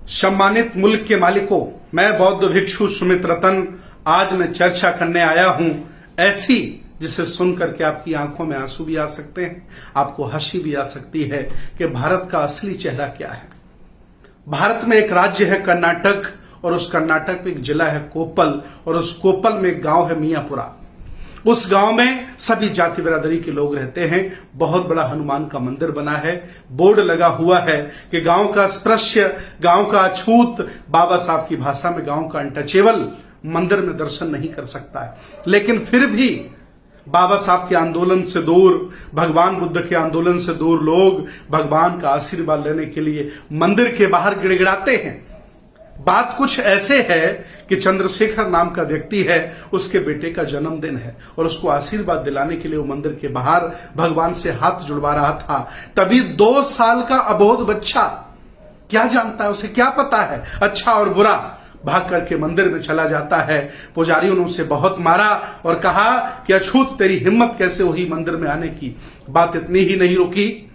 सम्मानित मुल्क के मालिकों, मैं बौद्ध भिक्षु सुमित रतन आज मैं चर्चा करने आया हूं ऐसी जिसे सुनकर के आपकी आंखों में आंसू भी आ सकते हैं, आपको हंसी भी आ सकती है कि भारत का असली चेहरा क्या है। भारत में एक राज्य है कर्नाटक और उस कर्नाटक में एक जिला है कोप्पल और उस कोप्पल में एक गांव है मियापुरा। उस गांव में सभी जाति बिरादरी के लोग रहते हैं। बहुत बड़ा हनुमान का मंदिर बना है। बोर्ड लगा हुआ है कि गांव का स्पर्श्य, गांव का अछूत, बाबा साहब की भाषा में गांव का अनटचेबल मंदिर में दर्शन नहीं कर सकता है। लेकिन फिर भी बाबा साहब के आंदोलन से दूर, भगवान बुद्ध के आंदोलन से दूर लोग भगवान का आशीर्वाद लेने के लिए मंदिर के बाहर गिड़गिड़ाते हैं। बात कुछ ऐसे है कि चंद्रशेखर नाम का व्यक्ति है, उसके बेटे का जन्मदिन है और उसको आशीर्वाद दिलाने के लिए वो मंदिर के बाहर भगवान से हाथ जुड़वा रहा था। तभी 2 साल का अबोध बच्चा, क्या जानता है, उसे क्या पता है अच्छा और बुरा, भाग करके मंदिर में चला जाता है। पुजारियों ने उसे बहुत मारा और कहा कि अछूत तेरी हिम्मत कैसे हुई मंदिर में आने की। बात इतनी ही नहीं रुकी,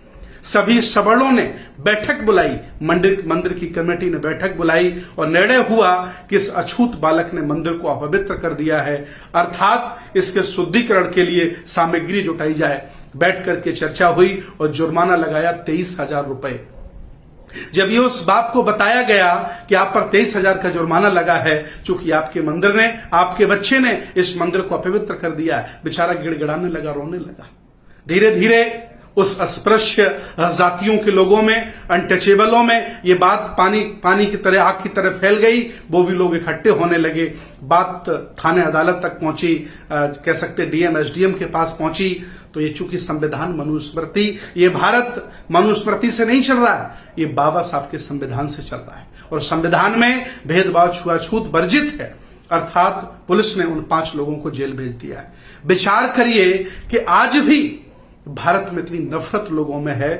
सभी सवर्णों ने बैठक बुलाई, मंदिर की कमेटी ने बैठक बुलाई और निर्णय हुआ कि इस अछूत बालक ने मंदिर को अपवित्र कर दिया है, अर्थात इसके शुद्धिकरण के लिए सामग्री जुटाई जाए। बैठ करके चर्चा हुई और जुर्माना लगाया 23,000 रुपए। जब ये उस बाप को बताया गया कि आप पर 23,000 का जुर्माना लगा है क्योंकि आपके मंदिर ने, आपके बच्चे ने इस मंदिर को अपवित्र कर दिया है, बेचारा गिड़गिड़ाने लगा, रोने लगा। धीरे धीरे उस अस्पृश्य जातियों के लोगों में, अनटचेबलों में ये बात पानी की तरह, आग की तरह फैल गई। वो भी लोग इकट्ठे होने लगे। बात थाने अदालत तक पहुंची, कह सकते डीएम एसडीएम के पास पहुंची। तो ये चूंकि संविधान मनुस्मृति, ये भारत मनुस्मृति से नहीं चल रहा है, ये बाबा साहब के संविधान से चल रहा है और संविधान में भेदभाव, छुआछूत वर्जित है। अर्थात पुलिस ने उन 5 लोगों को जेल भेज दिया है। विचार करिए कि आज भी भारत में इतनी नफरत लोगों में है।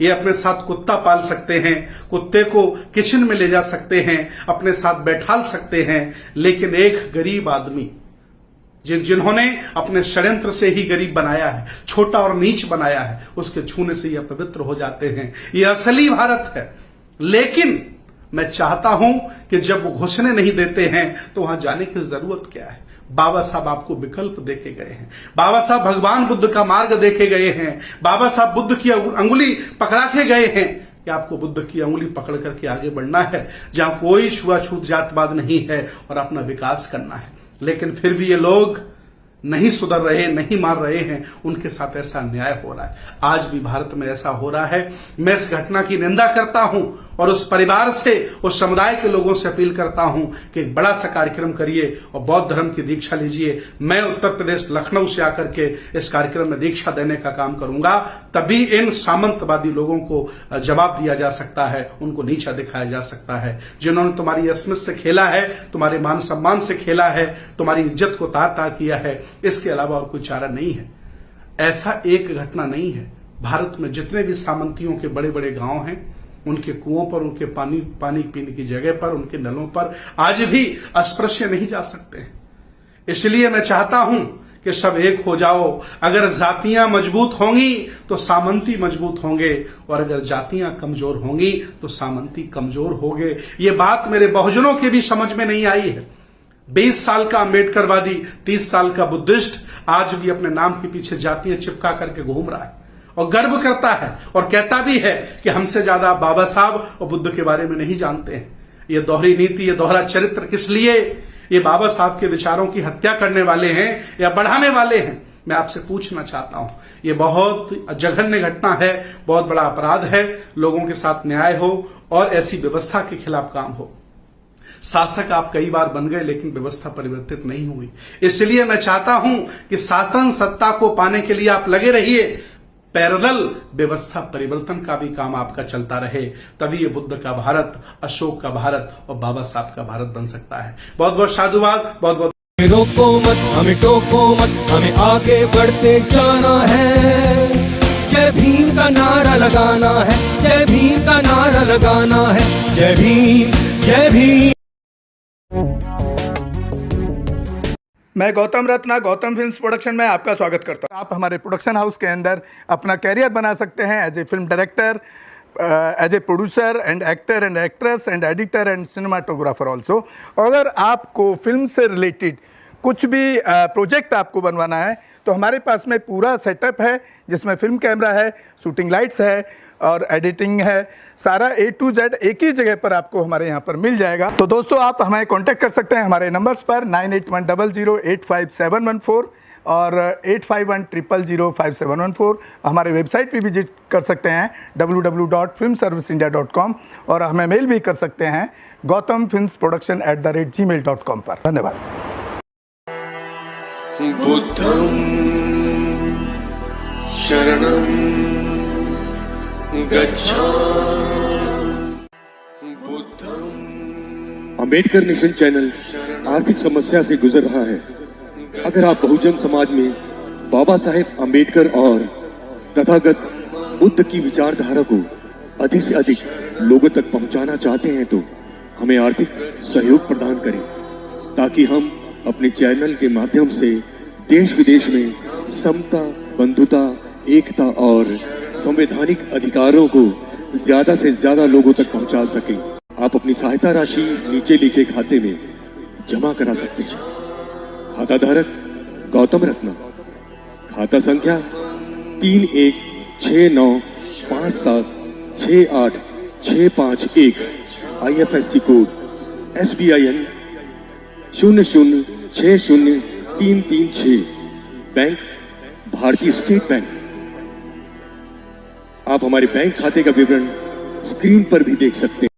ये अपने साथ कुत्ता पाल सकते हैं, कुत्ते को किचन में ले जा सकते हैं, अपने साथ बैठाल सकते हैं, लेकिन एक गरीब आदमी जिन्होंने अपने षड्यंत्र से ही गरीब बनाया है, छोटा और नीच बनाया है, उसके छूने से ये अपवित्र हो जाते हैं। ये असली भारत है। लेकिन मैं चाहता हूं कि जब वो घुसने नहीं देते हैं तो वहां जाने की जरूरत क्या है। बाबा साहब आपको विकल्प देके गए हैं। बाबा साहब भगवान बुद्ध का मार्ग देखे गए हैं। बाबा साहब बुद्ध की अंगुली पकड़ा के गए हैं कि आपको बुद्ध की अंगुली पकड़ करके आगे बढ़ना है, जहां कोई छुआछूत जातवाद नहीं है और अपना विकास करना है। लेकिन फिर भी ये लोग नहीं सुधर रहे, नहीं मार रहे हैं, उनके साथ ऐसा अन्याय हो रहा है। आज भी भारत में ऐसा हो रहा है। मैं इस घटना की निंदा करता हूं और उस परिवार से, उस समुदाय के लोगों से अपील करता हूं कि एक बड़ा सा कार्यक्रम करिए और बौद्ध धर्म की दीक्षा लीजिए। मैं उत्तर प्रदेश लखनऊ से आकर के इस कार्यक्रम में दीक्षा देने का काम करूंगा, तभी इन सामंतवादी लोगों को जवाब दिया जा सकता है, उनको नीचा दिखाया जा सकता है। जिन्होंने तुम्हारी अस्मित से खेला है, तुम्हारे मान सम्मान से खेला है, तुम्हारी इज्जत को तार तार किया है, इसके अलावा और कोई चारा नहीं है। ऐसा एक घटना नहीं है। भारत में जितने भी सामंतियों के बड़े बड़े गांव हैं, उनके कुओं पर, उनके पानी पीने की जगह पर, उनके नलों पर आज भी अस्पृश्य नहीं जा सकते। इसलिए मैं चाहता हूं कि सब एक हो जाओ। अगर जातियां मजबूत होंगी तो सामंती मजबूत होंगे और अगर जातियां कमजोर होंगी तो सामंती कमजोर होंगे। ये बात मेरे बहुजनों के भी समझ में नहीं आई है। 20 साल का अम्बेडकरवादी, 30 साल का बुद्धिस्ट आज भी अपने नाम के पीछे जातियां चिपका करके घूम रहा है और गर्व करता है और कहता भी है कि हमसे ज्यादा बाबा साहब और बुद्ध के बारे में नहीं जानते हैं। ये दोहरी नीति, ये दोहरा चरित्र किस लिए? ये बाबा साहब के विचारों की हत्या करने वाले हैं या बढ़ाने वाले हैं? मैं आपसे पूछना चाहता हूं। ये बहुत जघन्य घटना है, बहुत बड़ा अपराध है। लोगों के साथ न्याय हो और ऐसी व्यवस्था के खिलाफ काम हो। शासक आप कई बार बन गए लेकिन व्यवस्था परिवर्तित नहीं हुई। इसलिए मैं चाहता हूं कि शासन सत्ता को पाने के लिए आप लगे रहिए, पैरेलल व्यवस्था परिवर्तन का भी काम आपका चलता रहे, तभी ये बुद्ध का भारत, अशोक का भारत और बाबा साहब का भारत बन सकता है। बहुत बहुत साधुवाद। बहुत बहुत रोको मत, हमें टोको मत, हमें आगे बढ़ते जाना है। जय भीम का नारा लगाना है, जय भीम का नारा लगाना है। जय भीम, जय भीम। मैं गौतम रत्ना, गौतम फिल्म्स प्रोडक्शन में आपका स्वागत करता हूं। आप हमारे प्रोडक्शन हाउस के अंदर अपना कैरियर बना सकते हैं as a film director, as a producer and actor and actress and editor and cinematographer also. अगर आपको फिल्म से रिलेटेड कुछ भी प्रोजेक्ट आपको बनवाना है तो हमारे पास में पूरा सेटअप है, जिसमें फिल्म कैमरा है, शूटिंग लाइट्स है और एडिटिंग है। सारा A to Z एक ही जगह पर आपको हमारे यहाँ पर मिल जाएगा। तो दोस्तों आप हमें कांटेक्ट कर सकते हैं हमारे नंबर्स पर 9810085714 और 8510005714। हमारे वेबसाइट पे विजिट कर सकते हैं www.filmserviceindia.com और हमें मेल भी कर सकते हैं gautamfilmsproduction@gmail.com पर। धन्यवाद। बुद्धं शरणं गच्छामि। अंबेडकर मिशन चैनल आर्थिक समस्या से गुजर रहा है। अगर आप बहुजन समाज में बाबा साहेब अंबेडकर और तथागत बुद्ध की विचारधारा को अधिक से अधिक लोगों तक पहुंचाना चाहते हैं तो हमें आर्थिक सहयोग प्रदान करें, ताकि हम अपने चैनल के माध्यम से देश विदेश में समता, बंधुता, एकता और संवैधानिक अधिकारों को ज्यादा से ज्यादा लोगों तक पहुंचा सकें। आप अपनी सहायता राशि नीचे लिखे खाते में जमा करा सकते हैं। खाता धारक गौतम रत्ना, खाता संख्या 316957686551, IFSC कोड SBIN 0060336, बैंक भारतीय स्टेट बैंक। आप हमारे बैंक खाते का विवरण स्क्रीन पर भी देख सकते हैं।